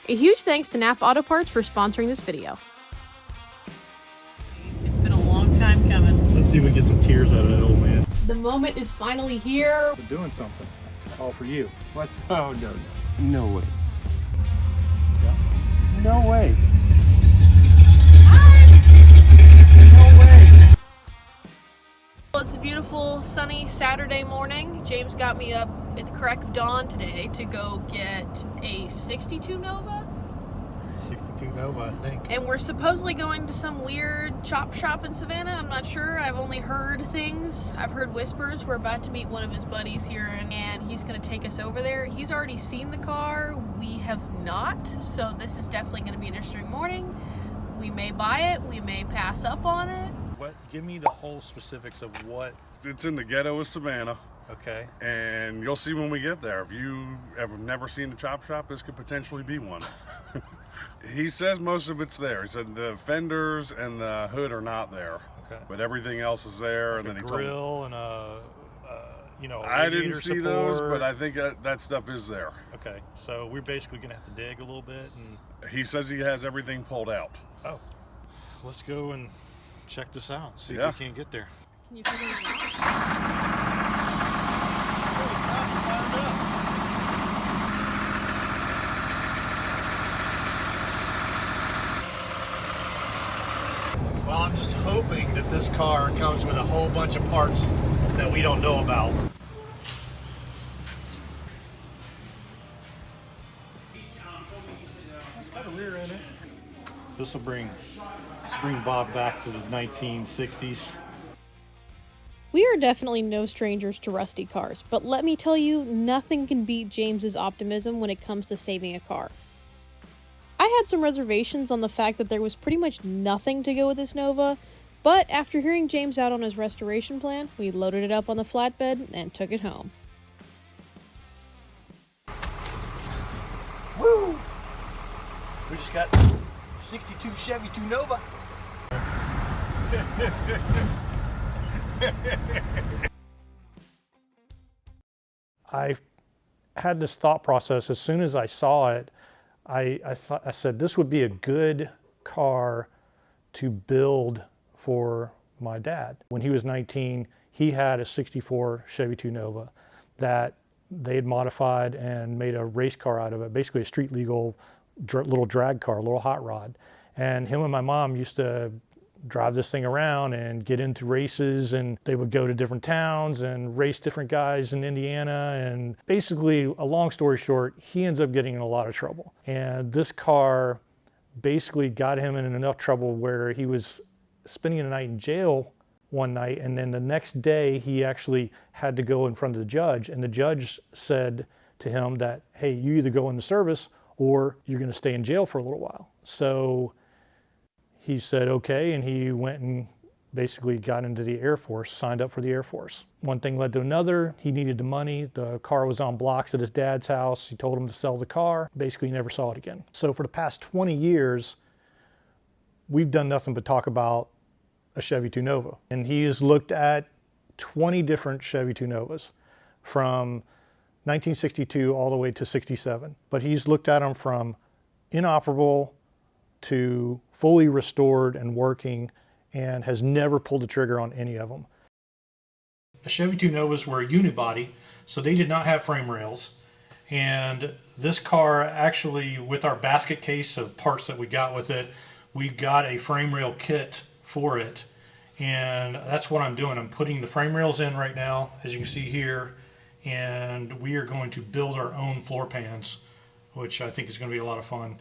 A huge thanks to Napa Auto Parts for sponsoring this video. It's been a long time coming. Let's see if we can get some tears out of that old man. The moment is finally here. We're doing something. All for you. What's? Oh, no. No way. Yeah. No way. No way. Well, it's a beautiful sunny Saturday morning. James got me up at the crack of dawn today to go get a 62 Nova. 62 Nova, I think. And we're supposedly going to some weird chop shop in Savannah. I'm not sure. I've only heard things. I've heard whispers. We're about to meet one of his buddies here, and he's going to take us over there. He's already seen the car. We have not. So this is definitely going to be an interesting morning. We may buy it. We may pass up on it. What? Give me the whole specifics of what. It's in the ghetto of Savannah. Okay. And you'll see when we get there. If you have never seen a chop shop, this could potentially be one. He says most of it's there. He said the fenders and the hood are not there. Okay. But everything else is there. Like and then a he told me, grill and a, I didn't see support. those, but I think that stuff is there. Okay. So we're basically gonna have to dig a little bit, and He says he has everything pulled out. oh, let's go and check this out. See Yeah. if we can't get there. Can you figure it out? Well, I'm just hoping that this car comes with a whole bunch of parts that we don't know about. It's got a rear in it. This will bring Bob back to the 1960s. We are definitely no strangers to rusty cars, but let me tell you, nothing can beat James's optimism when it comes to saving a car. I had some reservations on the fact that there was pretty much nothing to go with this Nova, but after hearing James out on his restoration plan, we loaded it up on the flatbed and took it home. Woo! We just got 62 Chevy 2 Nova. I had this thought process as soon as I saw it. I said this would be a good car to build for my dad. When he was 19, he had a 64 Chevy 2 Nova that they had modified and made a race car out of it, basically a street legal little drag car, a little hot rod. And him and my mom used to drive this thing around and get into races, and they would go to different towns and race different guys in Indiana. And basically, a long story short, he ends up getting in a lot of trouble. And this car basically got him in enough trouble where he was spending a night in jail one night, and then the next day he actually had to go in front of the judge, and the judge said to him that, hey, you either go into service or you're going to stay in jail for a little while. So he said okay, and he went and basically got into the Air Force, signed up for the Air Force. One thing led to another. He needed the money. The car was on blocks at his dad's house. He told him to sell the car. Basically, he never saw it again. So for the past 20 years, we've done nothing but talk about a Chevy 2 Nova. And he has looked at 20 different Chevy 2 Novas from 1962 all the way to 67. But he's looked at them from inoperable to fully restored and working, and has never pulled the trigger on any of them. The Chevy 2 Novas were a unibody, so they did not have frame rails. And this car actually, with our basket case of parts that we got with it, we got a frame rail kit for it. And that's what I'm doing. I'm putting the frame rails in right now, as you can see here, and we are going to build our own floor pans, which I think is going to be a lot of fun.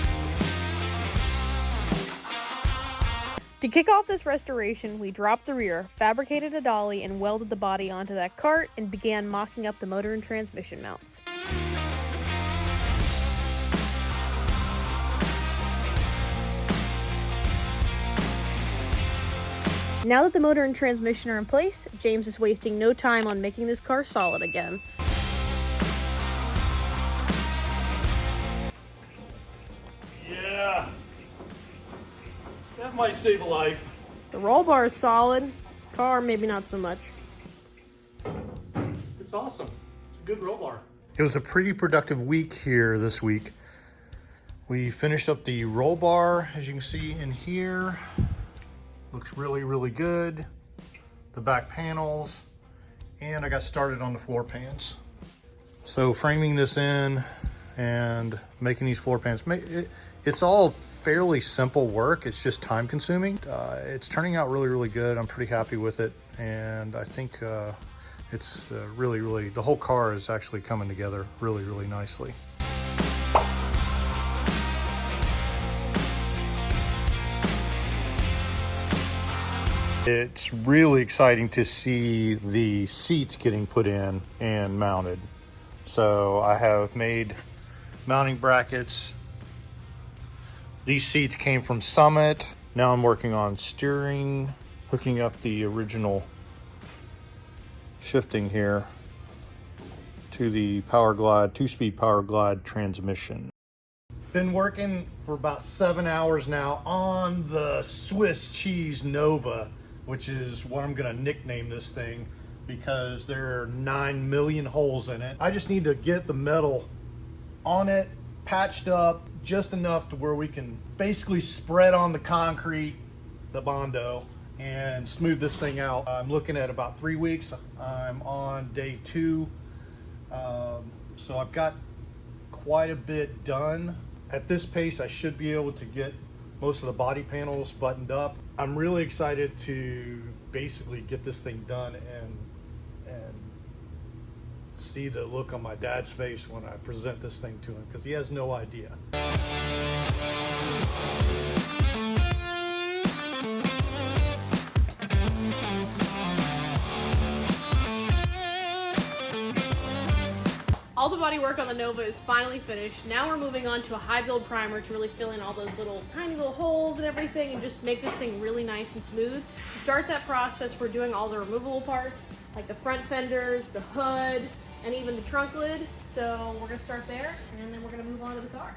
To kick off this restoration, we dropped the rear, fabricated a dolly, and welded the body onto that cart and began mocking up the motor and transmission mounts. Now that the motor and transmission are in place, James is wasting no time on making this car solid again. Yeah, that might save a life. The roll bar is solid, car maybe not so much. It's awesome. It's a good roll bar. It was a pretty productive week here this week. We finished up the roll bar, as you can see in here. Looks really, really good. The back panels, and I got started on the floor pans. So framing this in and making these floor pans, it's all fairly simple work. It's just time consuming. It's turning out really, really good. I'm pretty happy with it. And I think it's really, the whole car is actually coming together really, really nicely. It's really exciting to see the seats getting put in and mounted. So I have made mounting brackets. These seats came from Summit. Now I'm working on steering, hooking up the original shifting here to the Power Glide, 2-speed Power Glide transmission. Been working for about 7 hours now on the Swiss cheese Nova, which is what I'm gonna nickname this thing because there are 9 million holes in it. I just need to get the metal on it, patched up just enough to where we can basically spread on the concrete, the Bondo, and smooth this thing out. I'm looking at about 3 weeks. I'm on day 2. So I've got quite a bit done. At this pace, I should be able to get most of the body panels buttoned up. I'm really excited to basically get this thing done and see the look on my dad's face when I present this thing to him, because he has no idea. All the body work on the Nova is finally finished. Now we're moving on to a high build primer to really fill in all those tiny little holes and everything and just make this thing really nice and smooth. To start that process, we're doing all the removable parts, like the front fenders, the hood, and even the trunk lid. So we're gonna start there, and then we're gonna move on to the car.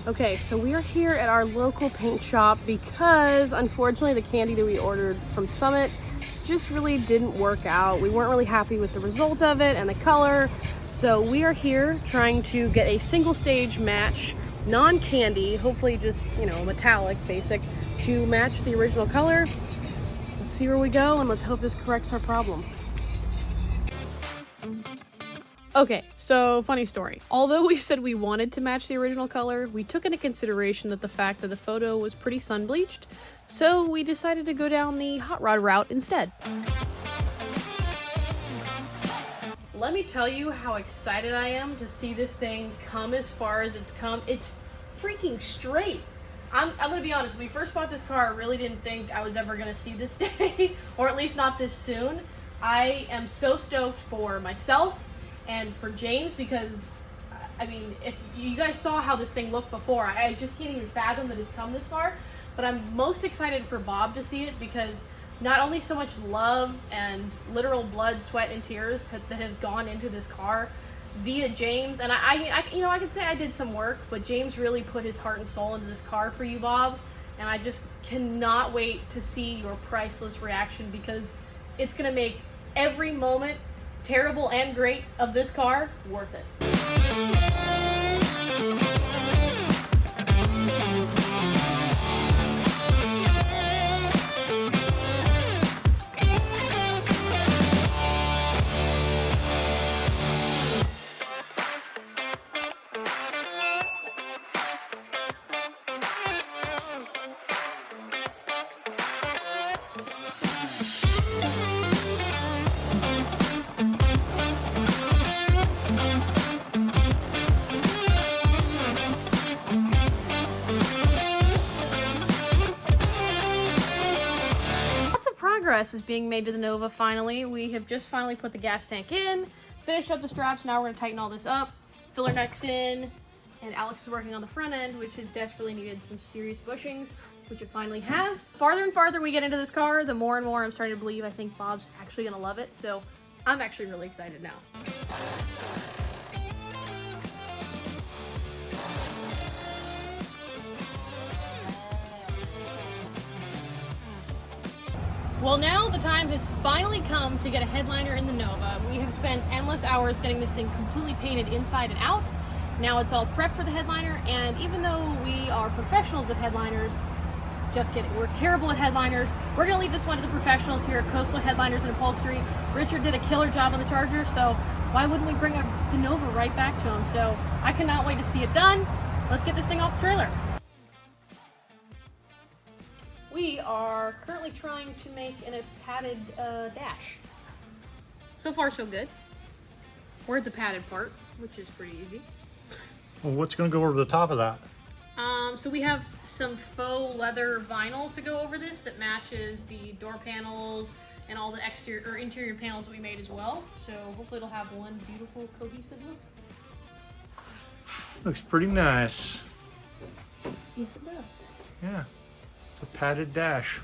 Okay, so we are here at our local paint shop because unfortunately the candy that we ordered from Summit just really didn't work out. We weren't really happy with the result of it and the color. So we are here trying to get a single stage match, non-candy, hopefully just, you know, metallic, basic, to match the original color. Let's see where we go and let's hope this corrects our problem. Okay, so funny story. Although we said we wanted to match the original color, we took into consideration that the fact that the photo was pretty sun bleached, so we decided to go down the hot rod route instead. Let me tell you how excited I am to see this thing come as far as it's come. It's freaking straight. I'm gonna be honest, when we first bought this car, I really didn't think I was ever gonna see this day, or at least not this soon. I am so stoked for myself and for James because, I mean, if you guys saw how this thing looked before, I just can't even fathom that it's come this far. But I'm most excited for Bob to see it because not only so much love and literal blood, sweat, and tears that has gone into this car via James, and I you know, I can say I did some work, but James really put his heart and soul into this car for you, Bob, and I just cannot wait to see your priceless reaction because it's gonna make every moment, terrible and great, of this car worth it. progress is being made to the Nova finally. We have just finally put the gas tank in, finished up the straps. Now we're going to tighten all this up, filler neck's in, and Alex is working on the front end, which has desperately needed some serious bushings, which it finally has. Farther and farther we get into this car, the more and more I'm starting to believe I think Bob's actually going to love it. So I'm actually really excited now. Well, now the time has finally come to get a headliner in the Nova. We have spent endless hours getting this thing completely painted inside and out. Now it's all prepped for the headliner, and even though we are professionals at headliners, just kidding, we're terrible at headliners. We're gonna leave this one to the professionals here at Coastal Headliners and Upholstery. Richard did a killer job on the Charger, so why wouldn't we bring the Nova right back to him? So I cannot wait to see it done. Let's get this thing off the trailer. We are currently trying to make a padded dash. So far, so good. We're at the padded part, which is pretty easy. Well, what's going to go over the top of that? So we have some faux leather vinyl to go over this that matches the door panels and all the exterior or interior panels that we made as well. So hopefully it'll have one beautiful cohesive look. Looks pretty nice. Yes, it does. Yeah. A padded dash.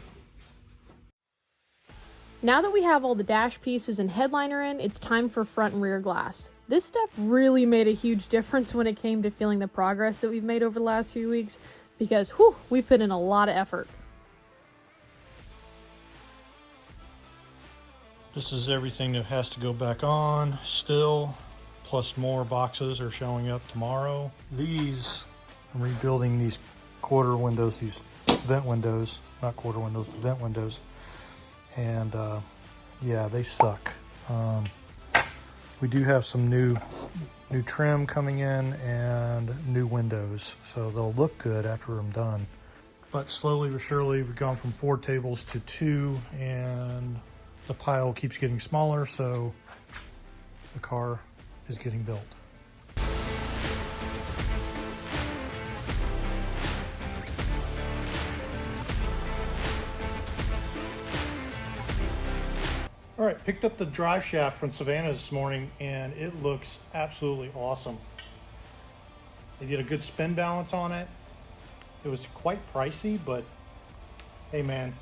Now that we have all the dash pieces and headliner in, it's time for front and rear glass. This step really made a huge difference when it came to feeling the progress that we've made over the last few weeks, because whew, we've put in a lot of effort. This is everything that has to go back on still, plus more boxes are showing up tomorrow. I'm rebuilding these quarter windows, these vent windows, not quarter windows, but vent windows. And yeah, they suck. We do have some new trim coming in and new windows, so they'll look good after I'm done. But slowly but surely, we've gone from 4 tables to 2, and the pile keeps getting smaller, so the car is getting built. All right, picked up the drive shaft from Savannah this morning, and it looks absolutely awesome. They did a good spin balance on it. It was quite pricey, but hey man,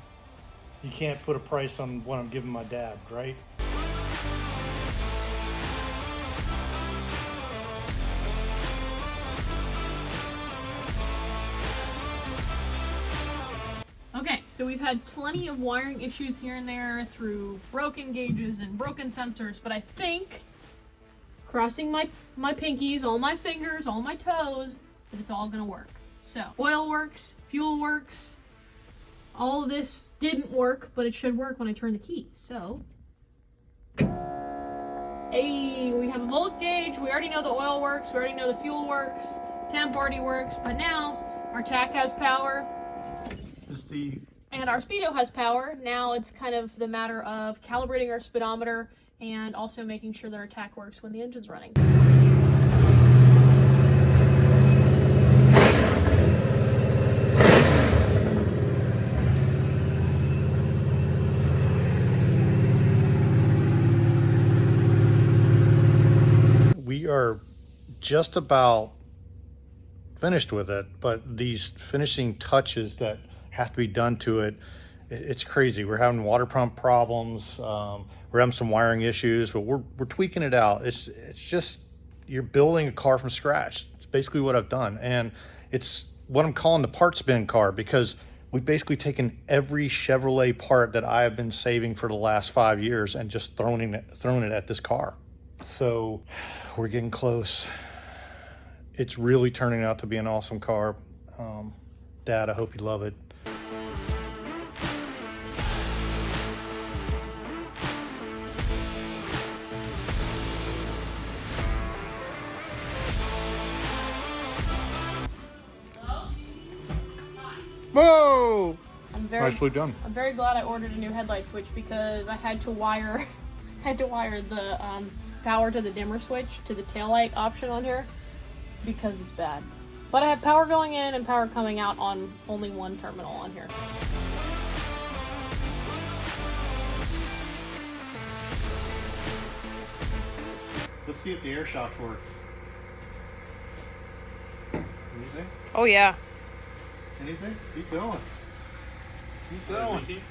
you can't put a price on what I'm giving my dad, right? Okay, so we've had plenty of wiring issues here and there through broken gauges and broken sensors, but I think, crossing my pinkies, all my fingers, all my toes, that it's all gonna work. So, oil works, fuel works, all of this didn't work, but it should work when I turn the key. So, hey, we have a volt gauge, we already know the oil works, we already know the fuel works, temp already works, but now our tach has power. And our speedo has power. Now it's kind of the matter of calibrating our speedometer and also making sure that our tach works when the engine's running. We are just about finished with it, but these finishing touches that have to be done to it, it's crazy. We're having water pump problems, we're having some wiring issues, but we're tweaking it out. It's just, you're building a car from scratch. It's basically what I've done, and it's what I'm calling the parts bin car, because we've basically taken every Chevrolet part that I have been saving for the last 5 years and just thrown it at this car. So we're getting close. It's really turning out to be an awesome car. Dad, I hope you love it. Whoa! Nicely done. I'm very glad I ordered a new headlight switch because I had to wire the power to the dimmer switch to the taillight option on here because it's bad. But I have power going in and power coming out on only one terminal on here. Let's see if the air shocks work. Anything? Oh yeah. Anything? Keep going. Keep going.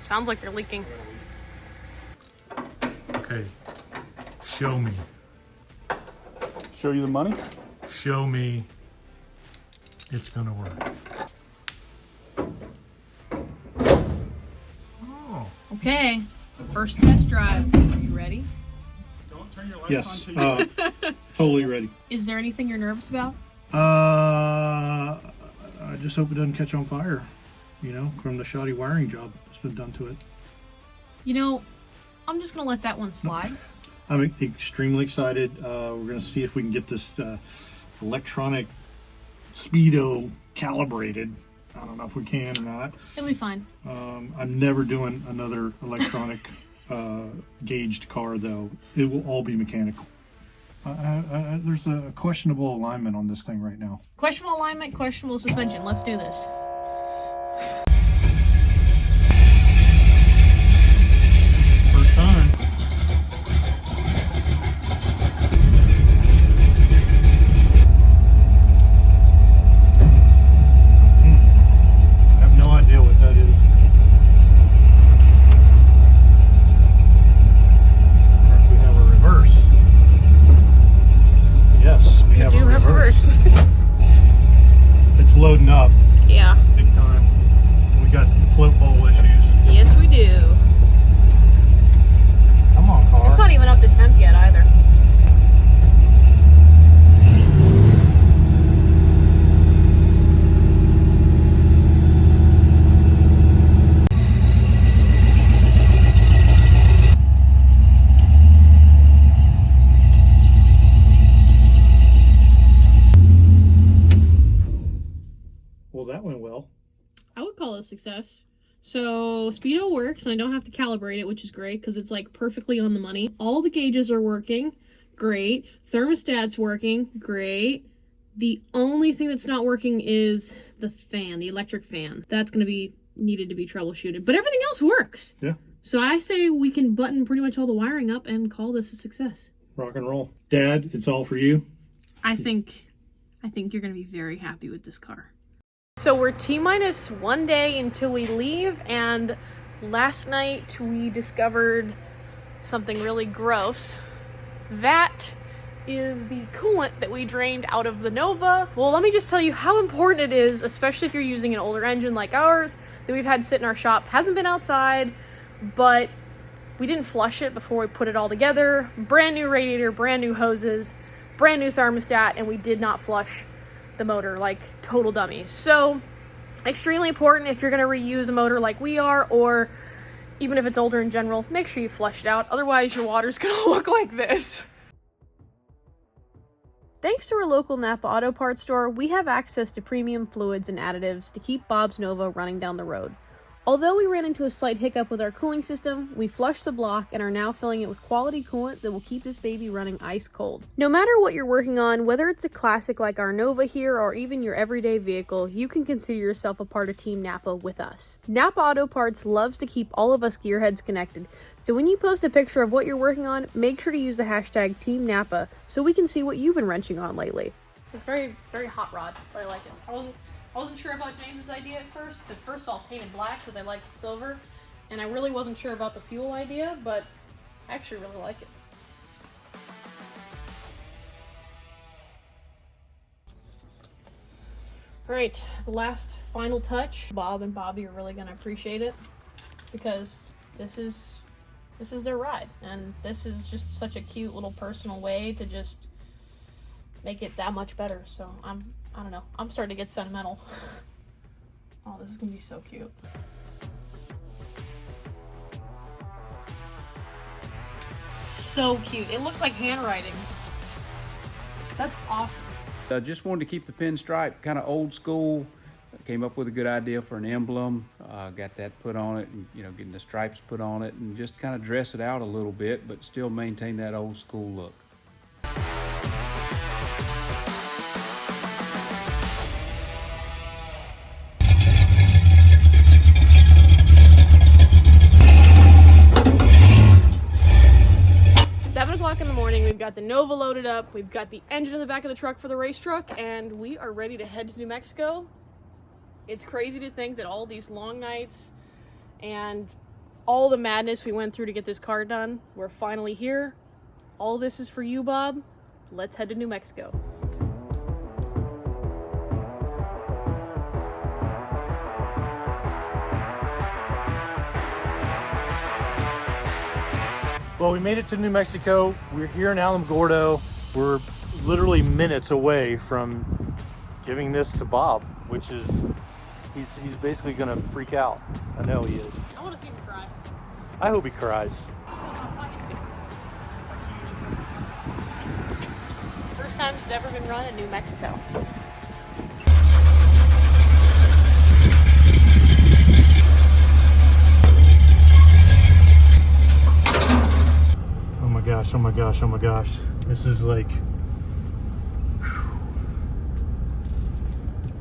Sounds like they're leaking. Okay, show me. Show you the money? Show me it's gonna work. Oh. Okay, first test drive. Are you ready? Don't turn your lights Yes. on till Totally ready. Is there anything you're nervous about? I just hope it doesn't catch on fire, you know, from the shoddy wiring job that's been done to it. You know, I'm just gonna let that one slide. I'm extremely excited. We're going to see if we can get this electronic speedo calibrated. I don't know if we can or not. It'll be fine. I'm never doing another electronic gauged car, though. It will all be mechanical. There's a questionable alignment on this thing right now. Questionable alignment, questionable suspension. Let's do this. first time. I have no idea what that is. We have a reverse. Yes, we have a reverse. It's loading up Yeah. big time. We got float bowl issues. Yes, we do. Come on, car. It's not even up to temp yet either. Well, that went well. I would call it a success. So speedo works and I don't have to calibrate it, which is great because it's like perfectly on the money. All the gauges are working, great. Thermostat's working, great. The only thing that's not working is the fan, the electric fan. That's going to be needed to be troubleshooted, but everything else works. Yeah. So I say we can button pretty much all the wiring up and call this a success. Rock and roll. Dad, it's all for you. I think you're going to be very happy with this car. So we're T-minus 1 day until we leave, and last night we discovered something really gross. That is the coolant that we drained out of the Nova. Well, let me just tell you how important it is, especially if you're using an older engine like ours that we've had sit in our shop. Hasn't been outside, but we didn't flush it before we put it all together. Brand new radiator, brand new hoses, brand new thermostat, and we did not flush the motor, like total dummies. So extremely important if you're going to reuse a motor like we are, or even if it's older in general, make sure you flush it out. Otherwise your water's going to look like this. Thanks to our local Napa Auto Parts store, we have access to premium fluids and additives to keep Bob's Nova running down the road. Although we ran into a slight hiccup with our cooling system, we flushed the block and are now filling it with quality coolant that will keep this baby running ice cold. No matter what you're working on, whether it's a classic like our Nova here or even your everyday vehicle, you can consider yourself a part of Team Napa with us. Napa Auto Parts loves to keep all of us gearheads connected, so when you post a picture of what you're working on, make sure to use the hashtag Team Napa so we can see what you've been wrenching on lately. It's very, very hot rod, but I like it. I wasn't sure about James's idea at first. At first I'll paint it black because I liked the silver. And I really wasn't sure about the fuel idea, but I actually really like it. Alright, the last final touch. Bob and Bobby are really going to appreciate it because this is their ride. And this is just such a cute little personal way to just make it that much better. So I don't know. I'm starting to get sentimental. Oh, this is gonna be so cute. So cute. It looks like handwriting. That's awesome. I just wanted to keep the pinstripe kind of old school. Came up with a good idea for an emblem. Got that put on it, and getting the stripes put on it, and just kind of dress it out a little bit, but still maintain that old school look. got the Nova loaded up. We've got the engine in the back of the truck for the race truck, and we are ready to head to New Mexico. It's crazy to think that all these long nights and all the madness we went through to get this car done, we're finally here. All this is for you, Bob. Let's head to New Mexico. Well, we made it to New Mexico. We're here in Alamogordo. We're literally minutes away from giving this to Bob, which is, he's basically gonna freak out. I know he is. I want to see him cry. I hope he cries. First time he's ever been run in New Mexico. Oh my gosh, oh my gosh, oh my gosh. This is like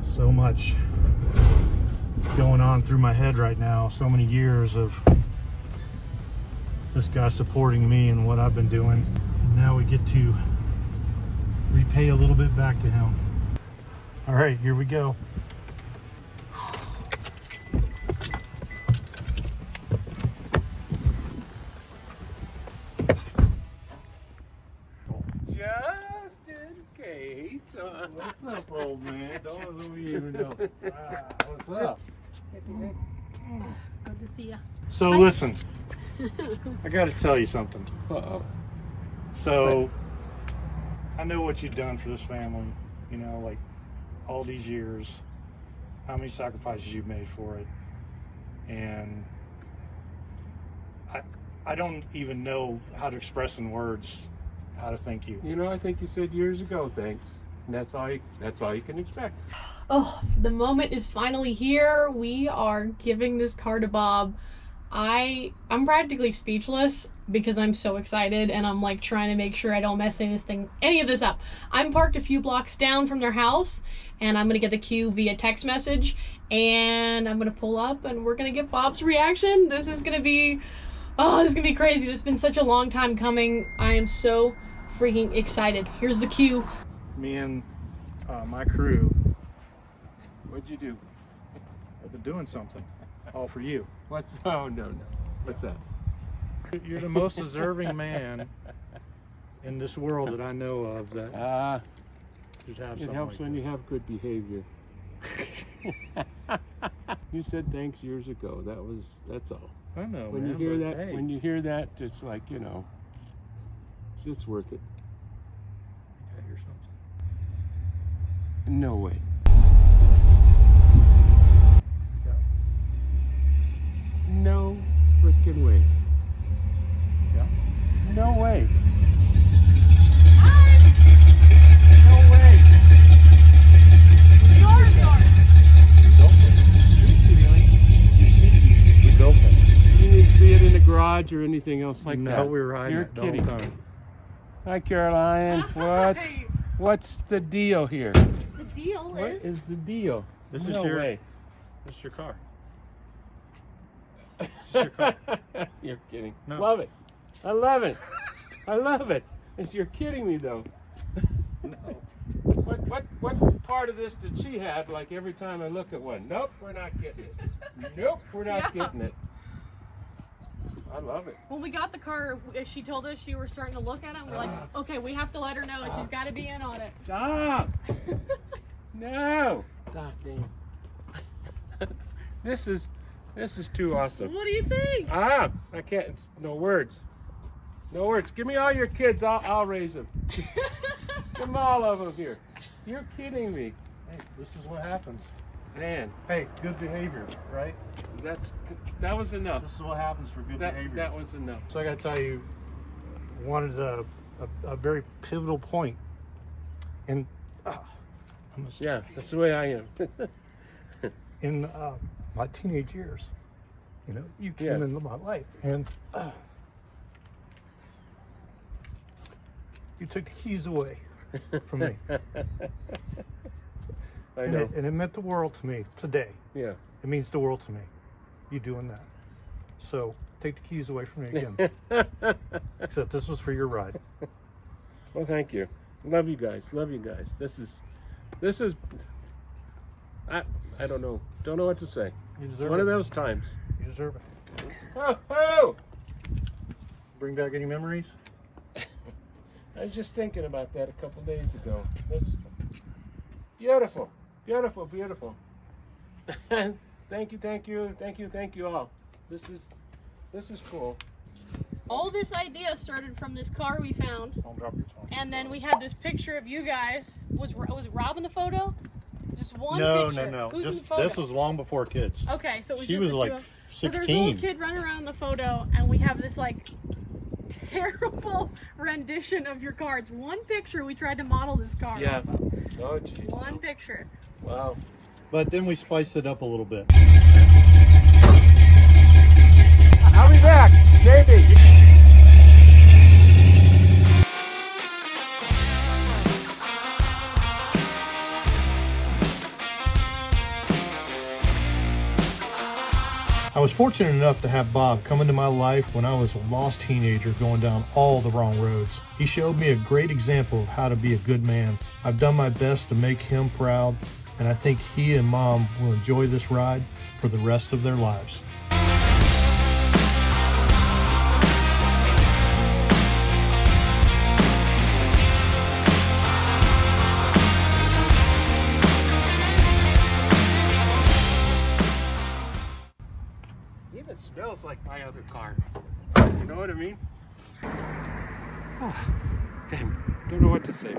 so much going on through my head right now. So many years of this guy supporting me and what I've been doing. And now we get to repay a little bit back to him. All right, here we go. Just in case. What's up, old man? Don't even know. What's up? Good to see ya. So listen, I got to tell you something. Uh-oh. So I know what you've done for this family, you know, like all these years, how many sacrifices you've made for it. And I don't even know how to express in words how to thank you. You know, I think you said years ago, thanks. And that's all you can expect. Oh, the moment is finally here. We are giving this car to Bob. I'm practically speechless because I'm so excited, and I'm like trying to make sure I don't mess any of this up. I'm parked a few blocks down from their house, and I'm gonna get the cue via text message, and I'm gonna pull up and we're gonna get Bob's reaction. This is gonna be crazy. This has been such a long time coming. I am so freaking excited. Here's the cue. Me and my crew What'd you do? have been doing something all for you. Oh, no. What's that? You're the most deserving man in this world that I know of that should have It something helps like when this. you have good behavior. You said thanks years ago. That's all. I know, When man, you hear but that, hey, when you hear that, it's like, you know, it's worth it. I hear something. No way. Yeah. No freaking way. Yeah. No way. No way. We built it. You didn't see it in the garage or anything else like that. No, we were riding You're it the whole kidding. time. Hi, Caroline. What's the deal here? The deal What is the deal? This No is your way. This is your car. This is your car. You're kidding. No. Love it. I love it. I love it. You're kidding me though. No. What part of this did she have? Like every time I look at one, nope, we're not getting it. Nope, we're not getting it. I love it. When we got the car, she told us she was starting to look at it, and we're like, okay, we have to let her know, and she's got to be in on it. Stop! No! God damn. This is too awesome. What do you think? I can't. It's no words. No words. Give me all your kids. I'll raise them. Give them all of them here. You're kidding me, Hey, this is what happens. man. Hey, good behavior, right? That was enough. This is what happens for good behavior. That was enough. So I got to tell you, one is a very pivotal point. And Yeah, that's the way I am. in my teenage years, you know, you came Yeah. into my life, and you took the keys away from me. I And know. it meant the world to me today. Yeah. It means the world to me. You doing that. So take the keys away from me again. Except this was for your ride. Well, thank you. Love you guys. Love you guys. This is. I don't know. Don't know what to say. You It's deserve one it. of those times. You deserve it. Oh, oh! Bring back any memories? I was just thinking about that a couple days ago. That's beautiful, beautiful, beautiful. Thank you all. This is cool. All this idea started from this car we found, Don't drop your phone. and then we had this picture of you guys. Was it Rob in the photo? Just one No, picture. no, no. Who's in the Just photo? this was long before kids. Okay, so it was She just was the like two of- So there's a 16. little kid running around in the photo, and we have this like terrible rendition of your car. It's one picture we tried to model this car. Yeah. off of. Oh, jeez. One picture. Wow. But then we spiced it up a little bit. I'll be back, maybe. I was fortunate enough to have Bob come into my life when I was a lost teenager going down all the wrong roads. He showed me a great example of how to be a good man. I've done my best to make him proud, and I think he and Mom will enjoy this ride for the rest of their lives. Even smells like my other car. You know what I mean? Oh, damn, don't know what to say.